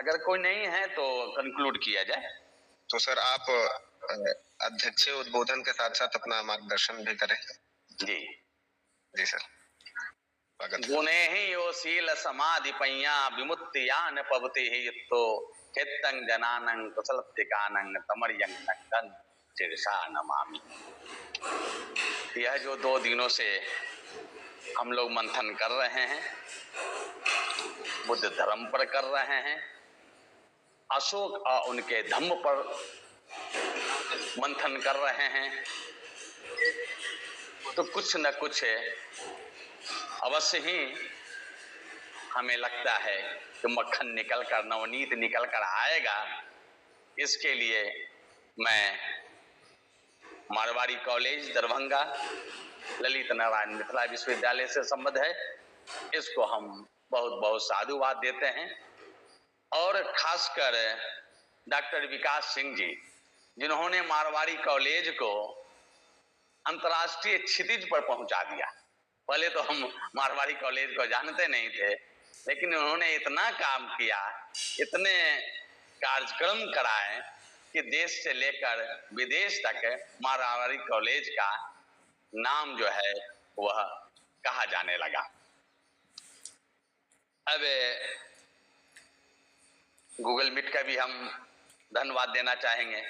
अगर कोई नहीं है तो कंक्लूड किया जाए। तो सर आप अध्यक्ष उद्बोधन के साथ साथ अपना मार्गदर्शन भी करें। जी जी सर, स्वागत है। गुणे ही यो शील समाधि पय्या विमुक्तियान पवते ही तो हितंग जनानं कुशलतिकानं तमर्यंग शीर्षा नमामि। यह जो 2 दिनों से हम लोग मंथन कर रहे हैं, बुद्ध धर्म पर कर रहे हैं, अशोक और उनके धम्म पर मंथन कर रहे हैं, तो कुछ न कुछ अवश्य ही हमें लगता है कि मक्खन निकल कर, नवनीत निकल कर आएगा। इसके लिए मैं मारवाड़ी कॉलेज दरभंगा, ललित नारायण मिथिला विश्वविद्यालय से संबद्ध है, इसको हम बहुत बहुत साधुवाद देते हैं। और खासकर डॉक्टर विकास सिंह जी, जिन्होंने मारवाड़ी कॉलेज को अंतर्राष्ट्रीय क्षितिज पर पहुंचा दिया। पहले तो हम मारवाड़ी कॉलेज को जानते नहीं थे, लेकिन उन्होंने इतना काम किया, इतने कार्यक्रम कराए कि देश से लेकर विदेश तक मारवाड़ी कॉलेज का नाम जो है वह कहा जाने लगा। अब गूगल मीट का भी हम धन्यवाद देना चाहेंगे,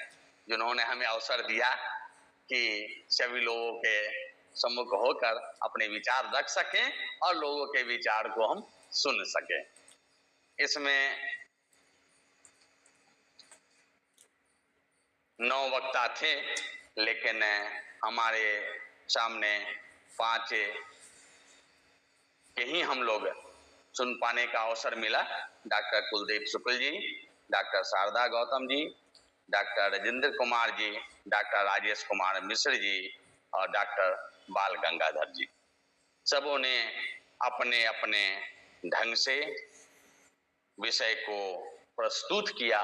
जिन्होंने हमें अवसर दिया कि सभी लोगों के सम्मुख होकर अपने विचार रख सकें और लोगों के विचार को हम सुन सकें। इसमें 9 वक्ता थे, लेकिन हमारे सामने 5 के ही हम लोग सुन पाने का अवसर मिला। Doctor Kuldeep Shukla ji, doctor Sharda Gautam ji, doctor Rajendra Kumar ji, doctor Rajesh Kumar Mishra ji और डॉक्टर बाल गंगाधर जी। सबों ने अपने अपने ढंग से विषय को प्रस्तुत किया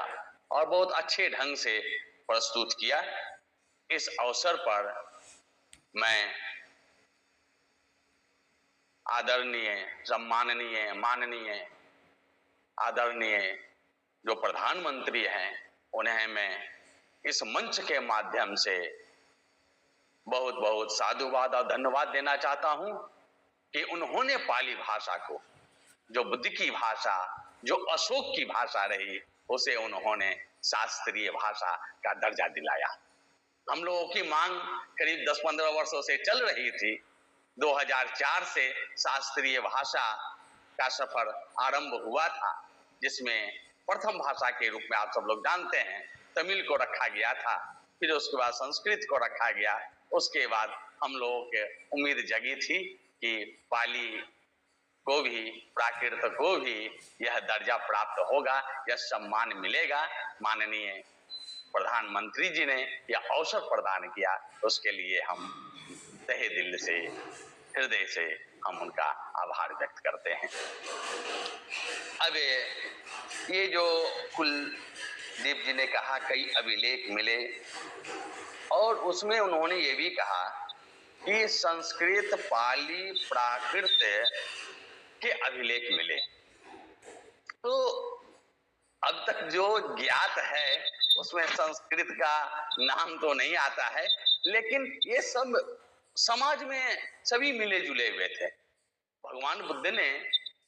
और बहुत अच्छे ढंग से प्रस्तुत किया। इस अवसर पर मैं आदरणीय, सम्माननीय, माननीय, आदरणीय जो प्रधानमंत्री हैं, उन्हें मैं इस मंच के माध्यम से बहुत बहुत साधुवाद और धन्यवाद देना चाहता हूं कि उन्होंने पाली भाषा को, जो बुद्ध की भाषा, जो अशोक की भाषा रही, उसे उन्होंने शास्त्रीय भाषा का दर्जा दिलाया। हम लोगों की मांग करीब 10-15 वर्षों से चल रही थी। 2004 से शास्त्रीय भाषा का सफर आरंभ हुआ था, जिसमें प्रथम भाषा के रूप में आप सब लोग जानते हैं तमिल को रखा गया था, फिर उसके बाद संस्कृत को रखा गया। उसके बाद हम लोगों के उम्मीद जगी थी कि पाली को भी, प्राकृत को भी यह दर्जा प्राप्त होगा, यह सम्मान मिलेगा। माननीय प्रधानमंत्री जी ने यह अवसर प्रदान किया, उसके लिए हम तहे दिल से, हृदय से हम उनका आभार व्यक्त करते हैं। अब ये जो कुलदीप जी ने कहा कई अभिलेख मिले, और उसमें उन्होंने ये भी कहा कि संस्कृत, पाली, प्राकृत के अभिलेख मिले। तो अब तक जो ज्ञात है उसमें संस्कृत का नाम तो नहीं आता है, लेकिन ये सब समाज में सभी मिले जुले हुए थे। भगवान बुद्ध ने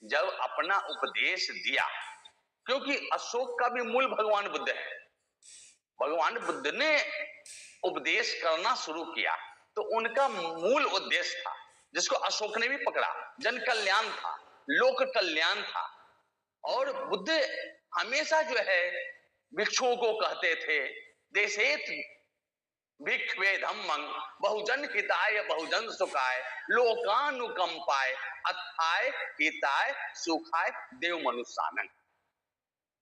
जब अपना उपदेश दिया, क्योंकि अशोक का भी मूल भगवान बुद्ध है, भगवान बुद्ध ने उपदेश करना शुरू किया तो उनका मूल उद्देश्य था, जिसको अशोक ने भी पकड़ा, जन कल्याण था, लोक कल्याण था। और बुद्ध हमेशा जो है भिक्षुओं को कहते थे, देशेत भिक्षवे धम्मं बहुजन हिताय बहुजन सुखाय लोकानुकंपाय अथाय हिताय सुखाय देव मनुष्यानंग।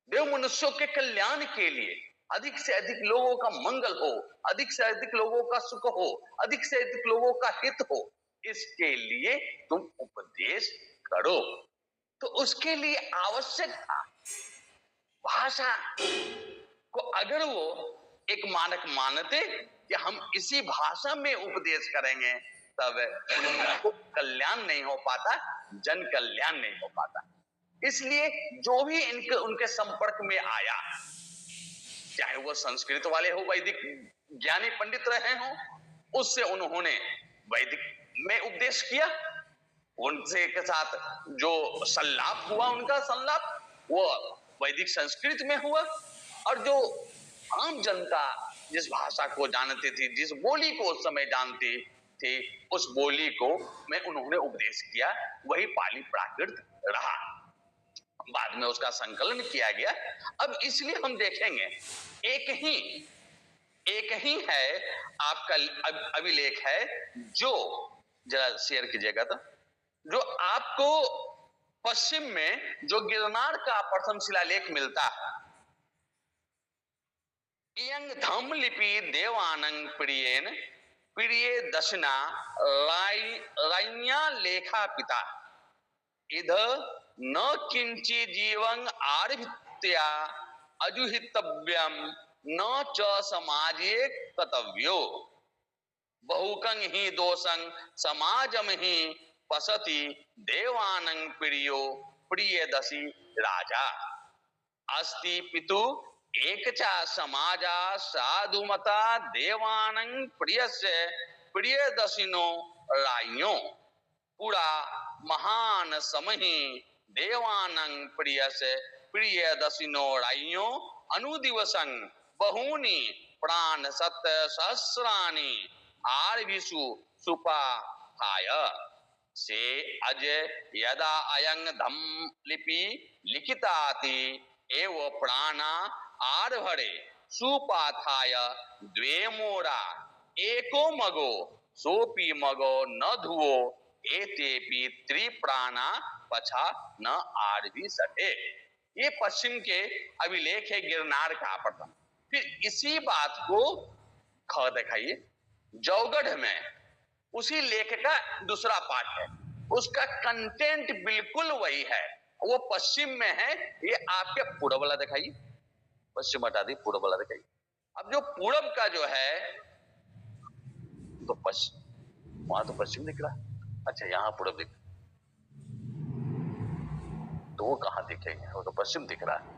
देव मनुष्यों के कल्याण के लिए अधिक से अधिक लोगों का मंगल हो, अधिक से अधिक लोगों का सुख हो, अधिक से अधिक लोगों का हित हो, इसके लिए तुम उपदेश करो। तो उसके लिए आवश्यक था भाषा को, अगर वो एक मानक मानते कि हम इसी भाषा में उपदेश करेंगे, तब उनको कल्याण नहीं हो पाता, जन कल्याण नहीं हो पाता। इसलिए जो भी इनके उनके संपर्क में आया, चाहे वो संस्कृत वाले हो, वैदिक ज्ञानी पंडित रहे हो, उससे उन्होंने वैदिक में उपदेश किया, उनसे के साथ जो संलाप हुआ, उनका संलाप वो वैदिक संस्कृत में हुआ, और जो आम जनता जिस भाषा को जानती थी, जिस बोली को उस समय जानती थी, उस बोली को में उन्होंने उपदेश किया, वही पाली प्राकृत रहा। बाद में उसका संकलन किया गया। अब इसलिए हम देखेंगे एक ही है आपका अभिलेख है, जो जरा शेयर कीजिएगा, तो जो आपको पश्चिम में जो गिरनार का प्रथम शिलालेख मिलता है, इयं धम्म लिपि देवानंग प्रियेन प्रिय दशना राइया लेखा पिता इध न किंची जीवं आरभित्या अजुहितव्यम न च समाजे कर्तव्यो बहुकं ही दोषं समाजम ही पसति देवानंग प्रियो प्रियदसी राजा अस्ति पितु एकचा समाजा साधुमता देवानंग प्रियस्य प्रियदसिनो राइयो पुरा महान समहि देवानंग प्रियस्य प्रियदसिनो राइयो अनुदिवसं बहुनी प्राण सत्य सहस्राणि आर्विषु सुपाहाय से अजय यदा अयं धम्म लिपि लिखिताति एव प्राणा आर्भरे सुपाथाय द्वे मोरा एको मगो सोपी मगो न धुओ एतेपि त्रिप्राणा पछा न आर्भी सटे। ये पश्चिम के अभिलेख है गिरनार का प्रथम। फिर इसी बात को ख दिखाइए, जौगढ़ में उसी लेख का दूसरा पाठ है, उसका कंटेंट बिल्कुल वही है, वो पश्चिम में है। ये आपके पूर्व वाला दिखाइए, पश्चिम हटा दी, पूर्व वाला दिखाइए। अब जो पूर्व का जो है, तो पश्चिम, वहां तो पश्चिम दिख रहा है, अच्छा यहाँ पूर्व दिख, तो वो कहां दिखेंगे, वो तो पश्चिम दिख रहा है।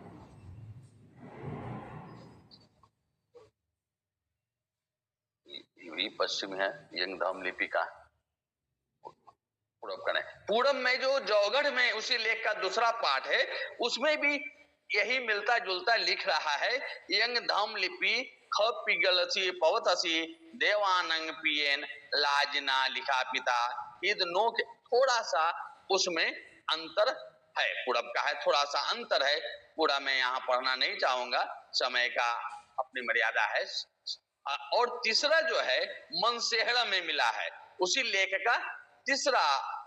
ये पश्चिम है, यंगधाम लिपि का पूरब का नहीं। पूरब में जो जौगढ़ में उसी लेख का दूसरा पाठ है, उसमें भी यही मिलता जुलता लिख रहा है। यंगधाम लिपि ख पिगलसी पवतसी देवानंग पियन लाजना लिखा पिता इद नो, थोड़ा सा उसमें अंतर है, पूरब का है, थोड़ा सा अंतर है। पूरा मैं यहाँ पढ़ना नहीं चाहूंगा, समय का अपनी मर्यादा है। और तीसरा जो है मनसेहरा में मिला है, उसी लेख का तीसरा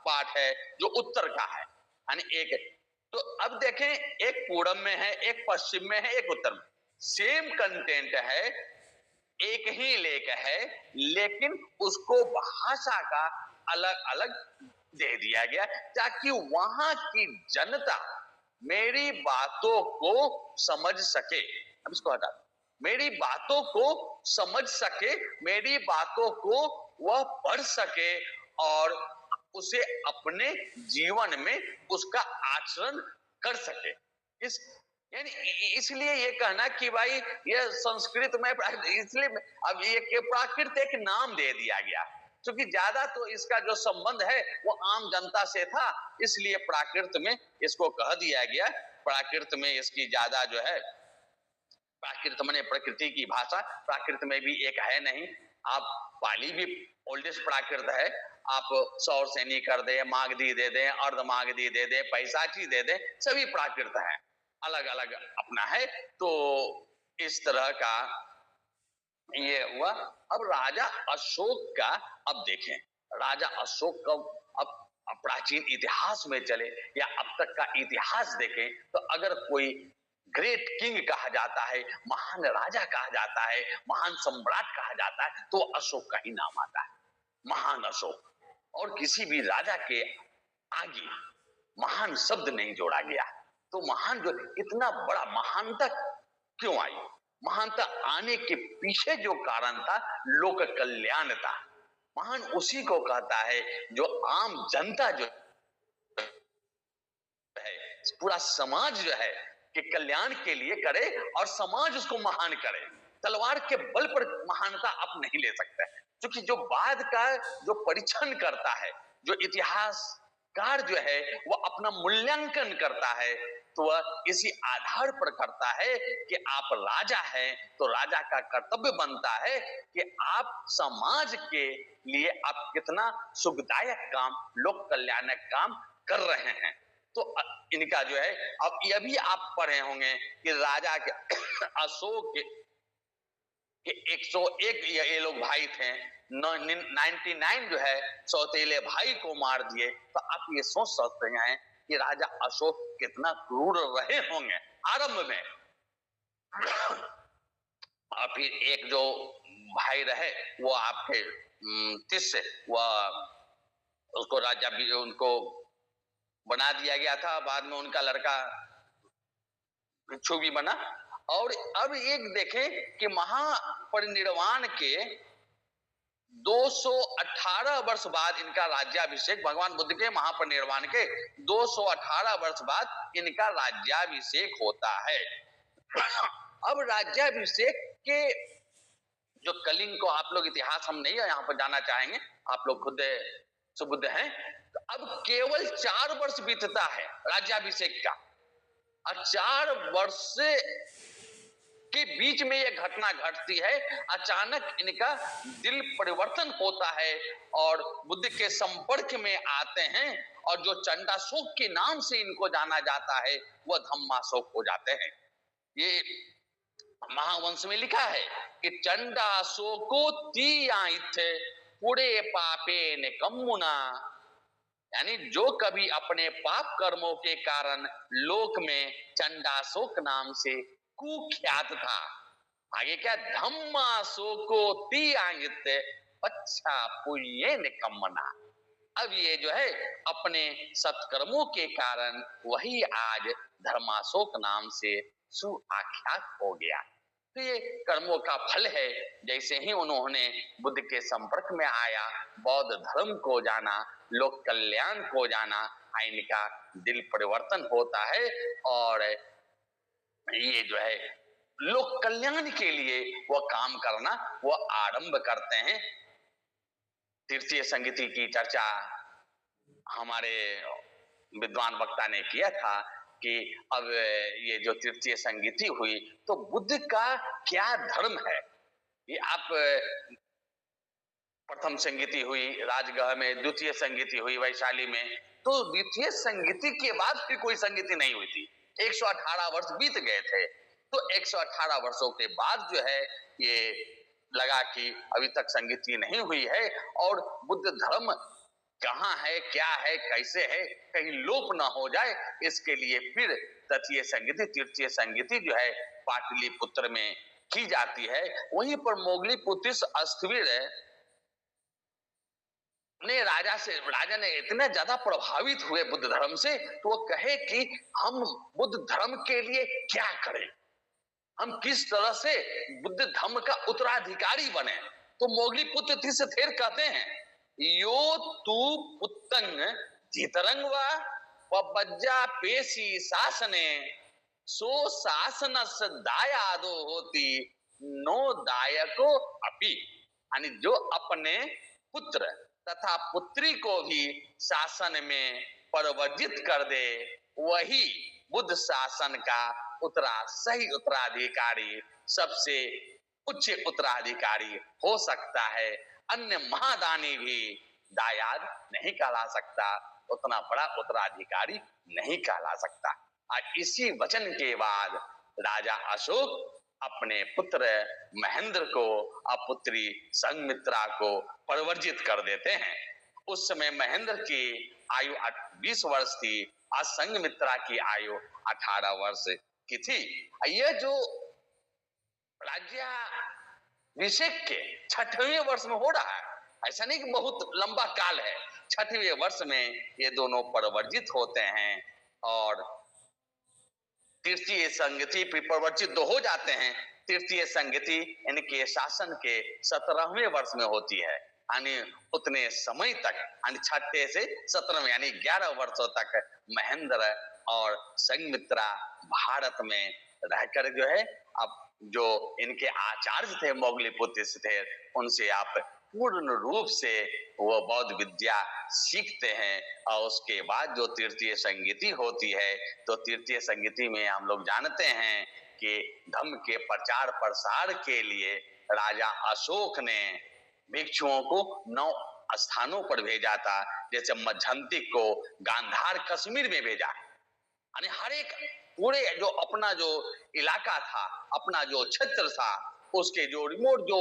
पाठ है जो उत्तर का है, यानी एक। तो अब देखें, एक पूरब में है, एक पश्चिम में है, एक उत्तर में, सेम कंटेंट है, एक ही लेख है, लेकिन उसको भाषा का अलग अलग दे दिया गया ताकि वहां की जनता मेरी बातों को समझ सके। अब इसको हटा, मेरी बातों को समझ सके, मेरी बातों को वह पढ़ सके और उसे अपने जीवन में उसका आचरण कर सके। इस यानी इसलिए ये कहना कि भाई ये संस्कृत में, इसलिए अब ये प्राकृत एक नाम दे दिया गया, क्योंकि ज्यादा तो इसका जो संबंध है वो आम जनता से था, इसलिए प्राकृत में इसको कह दिया गया। प्राकृत में इसकी ज्यादा जो है, प्राकृत माने प्रकृति की भाषा, प्राकृत में भी एक है नहीं। आप पाली भी ओल्डेस्ट प्राकृत है, आप सौर सैनी कर दे, मागधी दे दे, अर्धमागधी दे दे, पैसाची दे दे, सभी प्राकृत है, अलग अलग अपना है। तो इस तरह का ये हुआ। अब राजा अशोक का, अब देखें राजा अशोक का, अब प्राचीन इतिहास में चले या अब तक का इतिहास देखें, तो अगर कोई ग्रेट किंग कहा जाता है, महान राजा कहा जाता है, महान सम्राट कहा जाता है, तो अशोक का ही नाम आता है, महान अशोक। और किसी भी राजा के आगे महान शब्द नहीं जोड़ा गया। तो महान जो, इतना बड़ा महानता क्यों आई? महानता आने के पीछे जो कारण था, लोक कल्याण था। महान उसी को कहता है जो आम जनता जो है पूरा समाज जो है कि कल्याण के लिए करे और समाज उसको महान करे। तलवार के बल पर महानता आप नहीं ले सकते, क्योंकि जो बाद का जो परीक्षण करता है, जो इतिहासकार जो है वो अपना मूल्यांकन करता है, तो वह इसी आधार पर करता है कि आप राजा हैं तो राजा का कर्तव्य बनता है कि आप समाज के लिए आप कितना सुखदायक काम, लोक कल्याणक काम कर रहे हैं। तो इनका जो है, अब यह भी आप पढ़े होंगे कि राजा के अशोक के 101 ये लोग भाई थे, 99 जो है सौतेले भाई को मार दिए। तो आप ये सोच सकते हैं कि राजा अशोक कितना क्रूर रहे होंगे आरंभ में। और फिर एक जो भाई रहे वो आपके तिस, वह उसको राजा भी उनको बना दिया गया था, बाद में उनका लड़का भिक्षु भी बना। और अब एक देखें कि महापरिनिर्वाण के 218 वर्ष बाद इनका राज्याभिषेक, भगवान बुद्ध के महापरिनिर्वाण के 218 वर्ष बाद इनका राज्याभिषेक होता है। अब राज्याभिषेक के जो कलिंग को आप लोग इतिहास हम नहीं यहाँ पर जाना चाहेंगे, आप लोग खुद सुबुद्ध हैं। तो अब केवल 4 वर्ष बीतता है राज्याभिषेक का, और 4 वर्ष के बीच में यह घटना घटती है। अचानक इनका दिल परिवर्तन होता है और बुद्ध के संपर्क में आते हैं, और जो चंडाशोक के नाम से इनको जाना जाता है वह धम्माशोक हो जाते हैं। ये महावंश में लिखा है कि चंडाशोको तीयाइथ पुरे पापे ने कम्मुना, यानी जो कभी अपने पाप कर्मों के कारण लोक में चंडाशोक नाम से कुख्यात था। आगे क्या, धम्माशोको तीयाइथ पच्छा पुण्य निकम्मना। अब ये जो है अपने सत्कर्मों के कारण वही आज धर्माशोक नाम से सुआख्यात हो गया। तो ये कर्मों का फल है। जैसे ही उन्होंने बुद्ध के संपर्क में आया, बौद्ध धर्म को जाना, लोक कल्याण को जाना, इनका दिल परिवर्तन होता है और ये जो है लोक कल्याण के लिए वो काम करना वो आरंभ करते हैं। तृतीय संगति की चर्चा हमारे विद्वान वक्ता ने किया था कि अब ये जो तृतीय संगति हुई तो बुद्ध का क्या धर्म है। ये आप प्रथम संगति हुई राजगृह में, द्वितीय संगति हुई वैशाली में, तो द्वितीय संगति के बाद फिर कोई संगति नहीं हुई थी। 118 वर्ष बीत गए थे। तो 118 वर्षों के बाद जो है ये लगा कि अभी तक संगति नहीं हुई है और बुद्ध धर्म कहाँ है, क्या है, कैसे है, कहीं लोप ना हो जाए, इसके लिए फिर तृतीय संगति, तृतीय संगति जो है पाटलिपुत्र में की जाती है। वहीं पर मोगलीपुत्र अस्थिवीर ने राजा ने इतना ज्यादा प्रभावित हुए बुद्ध धर्म से, तो वो कहे कि हम बुद्ध धर्म के लिए क्या करें, हम किस तरह से बुद्ध धर्म का उत्तराधिकारी बने। तो मोगलीपुत्र तीर्थेर कहते हैं, यो तू पुत्तंग धीतरंग व बज्जा पेशी शासने सो शासनस दायादो होती नो दायको अपि। यानी जो अपने पुत्र तथा पुत्री को भी शासन में परिवर्जित कर दे, वही बुद्ध शासन का सही उत्तराधिकारी, सबसे उच्च उत्तराधिकारी हो सकता है। अन्य महादानी भी दायाद नहीं कहला सकता, उतना बड़ा उत्तराधिकारी नहीं कहला सकता। और इसी वचन के बाद राजा अशोक अपने पुत्र महेंद्र को और पुत्री संघमित्रा को परिवर्जित कर देते हैं। उस समय महेंद्र की आयु 20 वर्ष थी और संघमित्रा की आयु 18 वर्ष की थी। यह जो राज्याभिषेक के 6वें वर्ष में हो रहा है, ऐसा नहीं कि बहुत लंबा काल है, 6वें वर्ष में ये दोनों परिवर्जित होते हैं और तृतीय संगति परिवर्जित तो हो जाते हैं। तृतीय संगति इनके शासन के 17वें वर्ष में होती है, यानी उतने समय तक, यानी 6 से 17 यानी 11 वर्षों तक महेंद्र और संघमित्रा भारत में रहकर जो है अब जो इनके आचार्य थे मोगलीपुत्र थे, उनसे आप पूर्ण रूप से वो बौद्ध विद्या सीखते हैं। और उसके बाद जो तृतीय संगीति होती है, तो तृतीय संगीति में हम लोग जानते हैं कि धम्म के प्रचार प्रसार के लिए राजा अशोक ने भिक्षुओं को 9 स्थानों पर भेजा था। जैसे मध्यंती को गांधार कश्मीर में भेजा, यानी हर एक पूरे जो अपना जो इलाका था, अपना जो क्षेत्र था, उसके जो रिमोट जो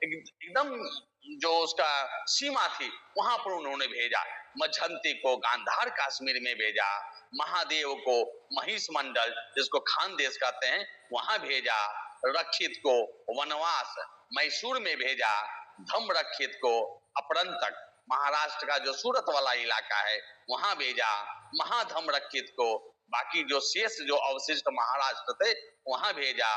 एकदम जो उसका सीमा थी, वहां पर उन्होंने भेजा। मध्यंती को गांधार कश्मीर में भेजा, महादेव को महिष मंडल जिसको खानदेश कहते हैं वहां भेजा, रक्षित को वनवास मैसूर में भेजा, धम्म रक्षित को अपरंतक महाराष्ट्र का जो सूरत वाला इलाका है वहां भेजा, महाधम्म रक्षित को बाकी जो शेष जो अवशिष्ट महाराष्ट्र थे वहां भेजा,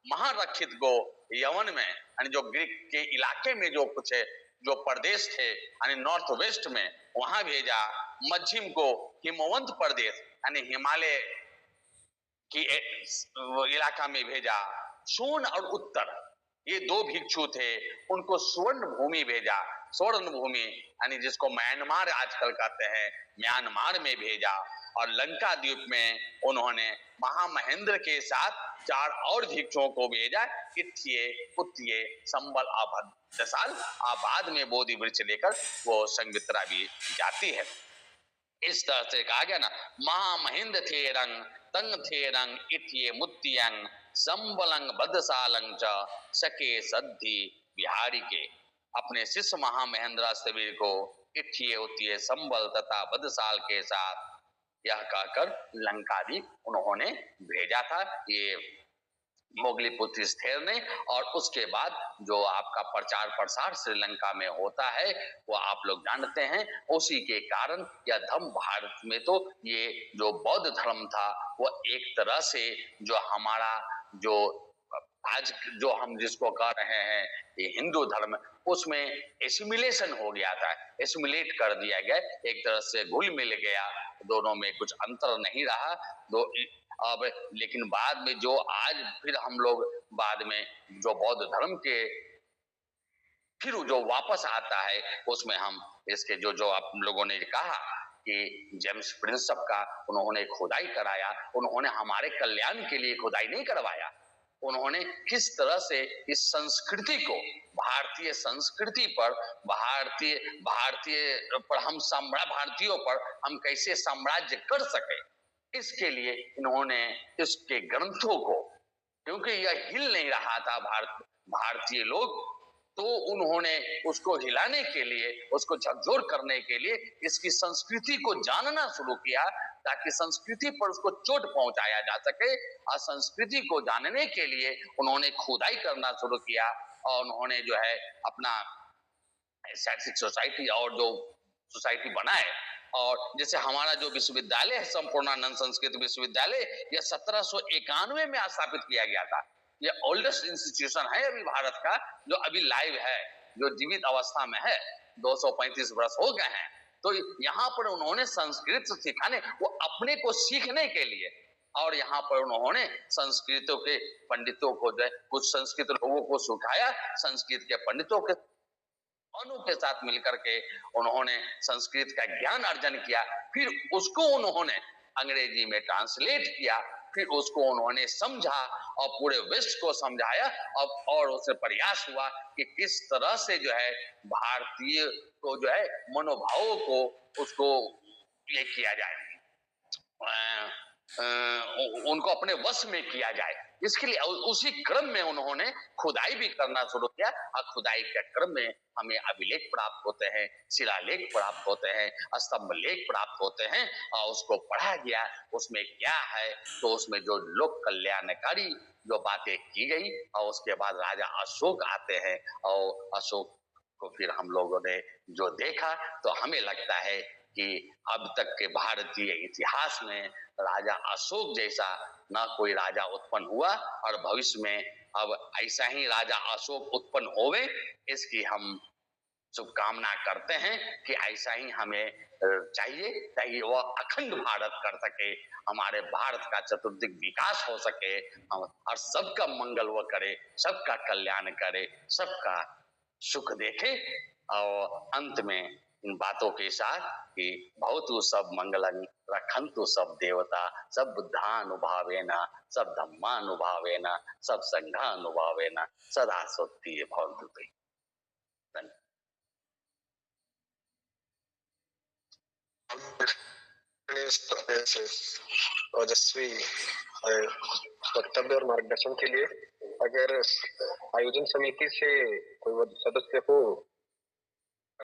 महारक्षित को यवन में यानी जो ग्रीक के इलाके में जो कुछ है जो प्रदेश थे यानी नॉर्थ वेस्ट में वहां भेजा, मध्यम को हिमवंत प्रदेश यानी हिमालय की इलाका में भेजा, सोन और उत्तर ये 2 भिक्षु थे, उनको स्वर्ण भूमि भेजा। स्वर्ण भूमि यानी जिसको म्यांमार आजकल कहते हैं, म्यांमार में भेजा। और लंका द्वीप में उन्होंने महामहेंद्र के साथ 4 और भिक्षुओं को भेजा, इत्ये उत्ये संबल भद्रसाल। बाद में बोधि वृक्ष लेकर वो संघमित्रा भी जाती है। इस तरह से कहा गया ना, महामहिंद्र थे रंग तंग थे रंग इत्ये मुत्तियंग संबलंग बदसालंग च सके सद्धि बिहारी के। अपने शिष्य महामहेंद्र स्थवीर को इत्ये उत्ये संबल तथा बदसाल के साथ यह कहकर लंका भी उन्होंने भेजा था, ये मोगलीपुत्र स्थिर ने। और उसके बाद जो आपका प्रचार प्रसार श्रीलंका में होता है वो आप लोग जानते हैं। उसी के कारण यह धम्म भारत में तो ये जो बौद्ध धर्म था वो एक तरह से जो हमारा जो आज जो हम जिसको कह रहे हैं ये हिंदू धर्म, उसमें एसिमिलेशन हो गया था, एसिमिलेट कर दिया गया, एक तरह से घुल मिल गया, दोनों में कुछ अंतर नहीं रहा। अब लेकिन बाद में जो आज फिर हम लोग बाद में जो बौद्ध धर्म के फिर जो वापस आता है उसमें हम इसके जो आप लोगों ने कहा कि जेम्स प्रिंसप का उन्होंने खुदाई कराया, उन्होंने हमारे कल्याण के लिए खुदाई नहीं करवाया, उन्होंने किस तरह से इस संस्कृति को भारतीय संस्कृति पर भारतीय पर हम भारतीयों पर हम कैसे साम्राज्य कर सके, इसके लिए इन्होंने इसके ग्रंथों को, क्योंकि यह हिल नहीं रहा था भारतीय लोग, तो उन्होंने उसको हिलाने के लिए, उसको झकझोर करने के लिए इसकी संस्कृति को जानना शुरू किया ताकि संस्कृति पर उसको चोट पहुंचाया जा सके। और संस्कृति को जानने के लिए उन्होंने खुदाई करना शुरू किया और उन्होंने जो है अपना शैक्षिक सोसाइटी और जो सोसाइटी बनाए। और जैसे हमारा जो विश्वविद्यालय है संपूर्णानंद संस्कृत विश्वविद्यालय, यह 1791 में स्थापित किया गया था। यह ओल्डेस्ट इंस्टीट्यूशन है अभी भारत का जो अभी लाइव है, जो जीवित अवस्था में है, 235 वर्ष हो गए हैं। तो यहाँ पर उन्होंने संस्कृत सिखाने, वो अपने को सीखने के लिए, और यहाँ पर उन्होंने संस्कृतों के पंडितों को जो कुछ संस्कृत लोगों को सिखाया, संस्कृत के पंडितों के के साथ मिलकर के उन्होंने संस्कृत का ज्ञान अर्जन किया, फिर उसको उन्होंने अंग्रेजी में ट्रांसलेट किया, फिर उसको उन्होंने समझा और पूरे वेस्ट को समझाया। और उससे प्रयास हुआ कि किस तरह से जो है भारतीय को जो है मनोभावों को उसको ये किया जाए, उनको अपने वश में किया जाए। इसके लिए उसी क्रम में उन्होंने खुदाई भी करना शुरू किया और खुदाई के क्रम में हमें अभिलेख प्राप्त होते हैं, शिलालेख प्राप्त होते हैं, स्तंभ लेख प्राप्त होते हैं और उसको पढ़ा गया, उसमें क्या है, तो उसमें जो लोक कल्याणकारी जो बातें की गई। और उसके बाद राजा अशोक आते हैं और अशोक को फिर हम लोगों ने जो देखा तो हमें लगता है कि अब तक के भारतीय इतिहास में राजा अशोक जैसा ना कोई राजा उत्पन्न हुआ और भविष्य में अब ऐसा ही राजा अशोक उत्पन्न होवे, इसकी हम शुभकामना करते हैं कि ऐसा ही हमें चाहिए, ताकि वह अखंड भारत कर सके, हमारे भारत का चतुर्दिक विकास हो सके, और सबका मंगल वो करे, सबका कल्याण करे, सबका सुख देखे। और अंत में इन बातों के साथ कि भवतु सब मंगलं रखन्तु सब देवता, सब बुद्धानुभावेन, सब धम्मानुभावेन, सब संघानुभावेन सदा स्वस्ति भवन्तु ते। ओजस्वी वक्तव्य और मार्गदर्शन के लिए। अगर आयोजन समिति से कोई सदस्य हो